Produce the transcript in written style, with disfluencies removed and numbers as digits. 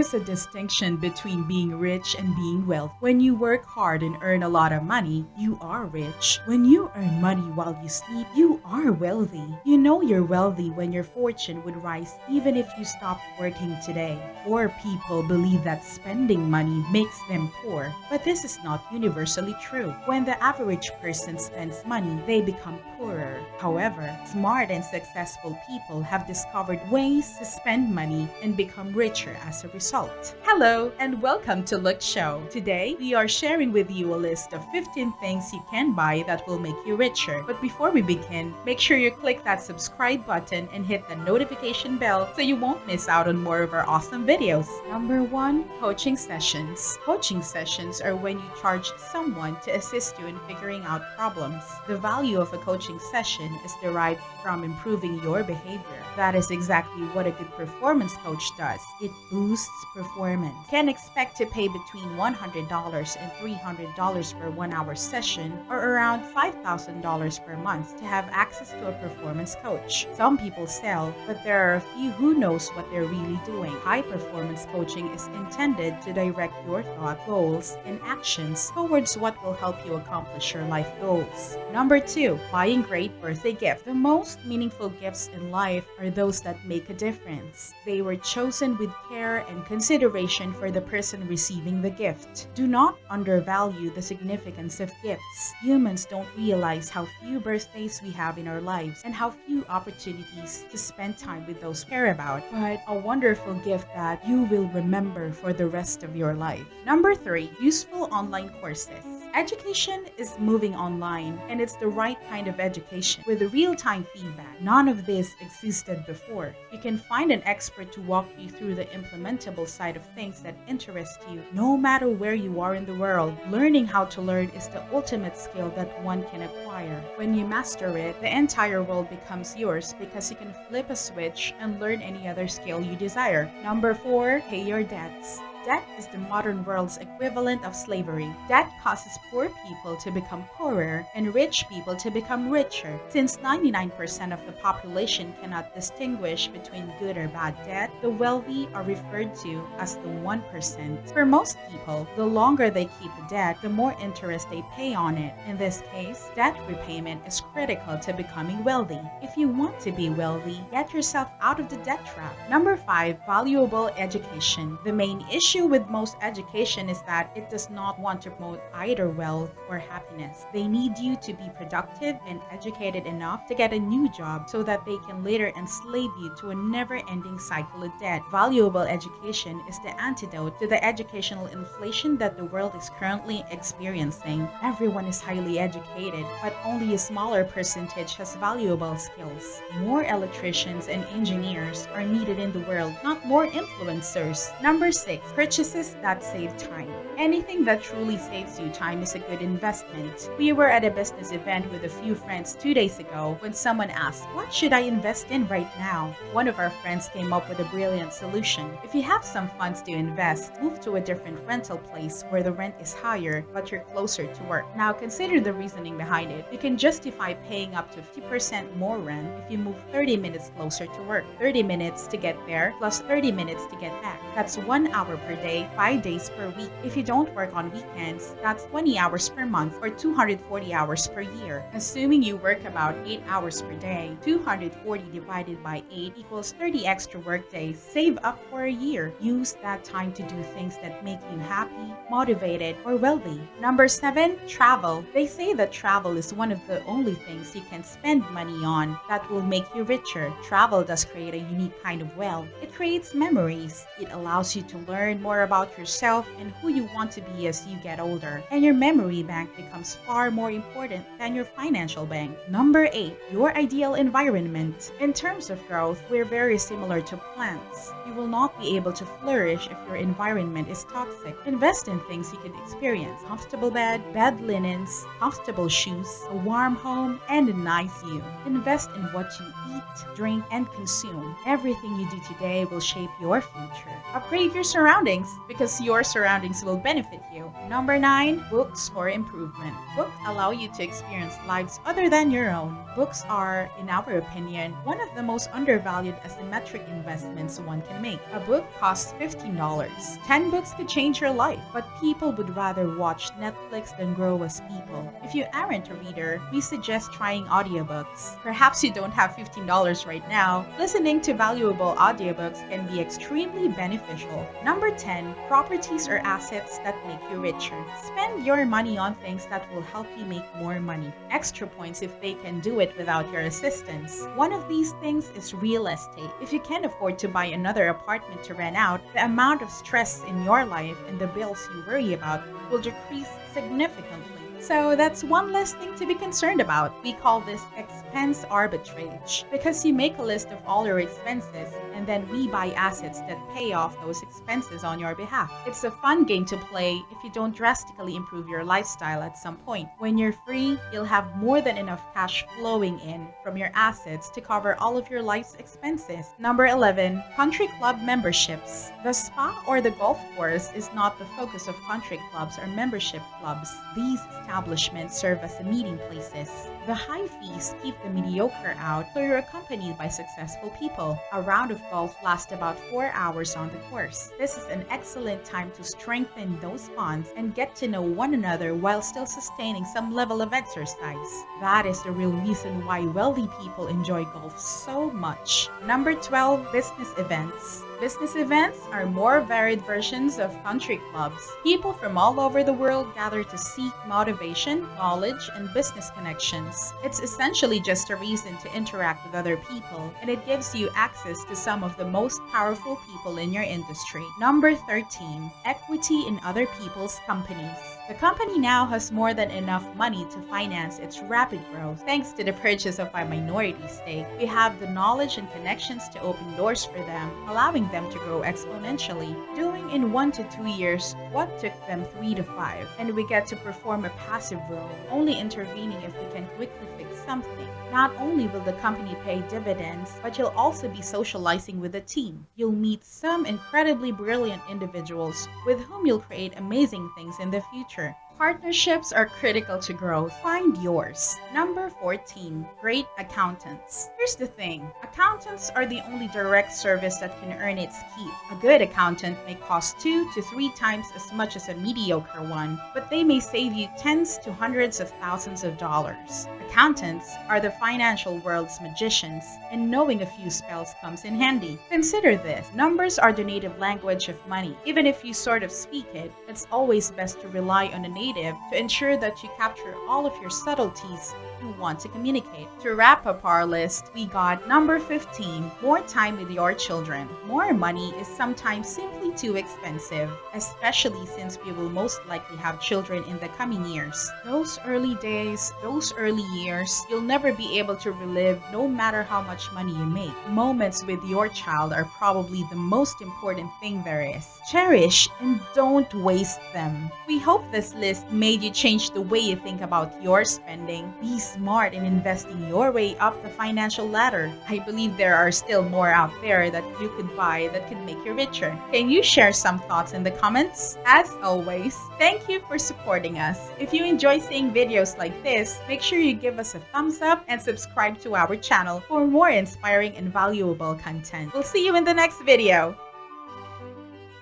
is a distinction between being rich and being wealthy. When you work hard and earn a lot of money, you are rich. When you earn money while you sleep, you are wealthy. You know you're wealthy when your fortune would rise even if you stopped working today. Poor people believe that spending money makes them poor, but this is not universally true. When the average person spends money, they become poorer. However, smart and successful people have discovered ways to spend money and become richer as a result. Hello and welcome to Luxsio. Today, we are sharing with you a list of 15 things you can buy that will make you richer. But before we begin, make sure you click that subscribe button and hit the notification bell so you won't miss out on more of our awesome videos. Number 1, coaching sessions. Coaching sessions are when you charge someone to assist you in figuring out problems. The value of a coaching session is derived from improving your behavior. That is exactly what a good performance coach does. It boosts performance. You can expect to pay between $100 and $300 per 1-hour session, or around $5,000 per month to have access to a performance coach. Some people sell, but there are a few who knows what they're really doing. High performance coaching is intended to direct your thought, goals, and actions towards what will help you accomplish your life goals. Number 2, buying great birthday gifts. The most meaningful gifts in life are those that make a difference. They were chosen with care and consideration for the person receiving the gift. Do not undervalue the significance of gifts. Humans don't realize how few birthdays we have in our lives and how few opportunities to spend time with those we care about, but a wonderful gift that you will remember for the rest of your life. Number 3, useful online courses. Education is moving online, and it's the right kind of education with real-time feedback. None of this existed before. You can find an expert to walk you through the implementable side of things that interest you, no matter where you are in the world. Learning how to learn is the ultimate skill that one can acquire. When you master it, the entire world becomes yours because you can flip a switch and learn any other skill you desire. Number 4, pay your debts. Debt is the modern world's equivalent of slavery. Debt causes poor people to become poorer and rich people to become richer. Since 99% of the population cannot distinguish between good or bad debt, the wealthy are referred to as the 1%. For most people, the longer they keep the debt, the more interest they pay on it. In this case, debt repayment is critical to becoming wealthy. If you want to be wealthy, get yourself out of the debt trap. Number 5, valuable education. The main issue with most education is that it does not want to promote either wealth or happiness. They need you to be productive and educated enough to get a new job so that they can later enslave you to a never-ending cycle of debt. Valuable education is the antidote to the educational inflation that the world is currently experiencing. Everyone is highly educated, but only a smaller percentage has valuable skills. More electricians and engineers are needed in the world, not more influencers. Number 6, purchases that save time. Anything that truly saves you time is a good investment. We were at a business event with a few friends 2 days ago when someone asked, "What should I invest in right now?" One of our friends came up with a brilliant solution. If you have some funds to invest, move to a different rental place where the rent is higher but you're closer to work. Now consider the reasoning behind it. You can justify paying up to 50% more rent if you move 30 minutes closer to work. 30 minutes to get there plus 30 minutes to get back. That's 1 hour per day, 5 days per week. If you don't work on weekends, that's 20 hours per month or 240 hours per year. Assuming you work about 8 hours per day, 240 divided by 8 equals 30 extra work days. Save up for a year. Use that time to do things that make you happy, motivated, or wealthy. Number 7, travel. They say that travel is one of the only things you can spend money on that will make you richer. Travel does create a unique kind of wealth. It creates memories. It allows you to learn more about yourself and who you want to be as you get older. And your memory bank becomes far more important than your financial bank. Number 8, your ideal environment. In terms of growth, we're very similar to plants. You will not be able to flourish if your environment is toxic. Invest in things you can experience. Comfortable bed, bed linens, comfortable shoes, a warm home, and a nice view. Invest in what you eat, drink, and consume. Everything you do today will shape your future. Upgrade your surroundings. surroundings because your surroundings will benefit you. Number 9, books for improvement. Books allow you to experience lives other than your own. Books are, in our opinion, one of the most undervalued asymmetric investments one can make. A book costs $15. 10 books could change your life, but people would rather watch Netflix than grow as people. If you aren't a reader, we suggest trying audiobooks. Perhaps you don't have $15 right now. Listening to valuable audiobooks can be extremely beneficial. Number 10, properties or assets that make you richer. Spend your money on things that will help you make more money. Extra points if they can do it without your assistance. One of these things is real estate. If you can afford to buy another apartment to rent out, the amount of stress in your life and the bills you worry about will decrease significantly. So that's one less thing to be concerned about. We call this expense arbitrage because you make a list of all your expenses and then we buy assets that pay off those expenses on your behalf. It's a fun game to play if you don't drastically improve your lifestyle at some point. When you're free, you'll have more than enough cash flowing in from your assets to cover all of your life's expenses. Number 11, country club memberships. The spa or the golf course is not the focus of country clubs or membership clubs. These establishments serve as meeting places. The high fees keep the mediocre out, so you're accompanied by successful people. A round of golf lasts about 4 hours on the course. This is an excellent time to strengthen those bonds and get to know one another while still sustaining some level of exercise. That is the real reason why wealthy people enjoy golf so much. Number 12, business events. Business events are more varied versions of country clubs. People from all over the world gather to seek motivation, knowledge, and business connections. It's essentially just a reason to interact with other people, and it gives you access to some of the most powerful people in your industry. Number 13, equity in other people's companies. The company now has more than enough money to finance its rapid growth. Thanks to the purchase of a minority stake, we have the knowledge and connections to open doors for them, allowing them to grow exponentially, doing in 1 to 2 years what took them 3 to 5, and we get to perform a passive role, only intervening if we can quickly fix something. Not only will the company pay dividends, but you'll also be socializing with the team. You'll meet some incredibly brilliant individuals with whom you'll create amazing things in the future. Partnerships are critical to growth. Find yours. Number 14, great accountants. Here's the thing. Accountants are the only direct service that can earn its keep. A good accountant may cost 2 to 3 times as much as a mediocre one, but they may save you tens to hundreds of thousands of dollars. Accountants are the financial world's magicians, and knowing a few spells comes in handy. Consider this. Numbers are the native language of money. Even if you sort of speak it, it's always best to rely on a native to ensure that you capture all of your subtleties you want to communicate. To wrap up our list, we got number 15, more time with your children. More money is sometimes simply too expensive, especially since we will most likely have children in the coming years. Those early days, those early years, you'll never be able to relive no matter how much money you make. Moments with your child are probably the most important thing there is. Cherish and don't waste them. We hope this list made you change the way you think about your spending. Be smart in investing your way up the financial ladder. I believe there are still more out there that you could buy that could make you richer. Can you share some thoughts in the comments? As always, thank you for supporting us. If you enjoy seeing videos like this, make sure you give us a thumbs up and subscribe to our channel for more inspiring and valuable content. We'll see you in the next video.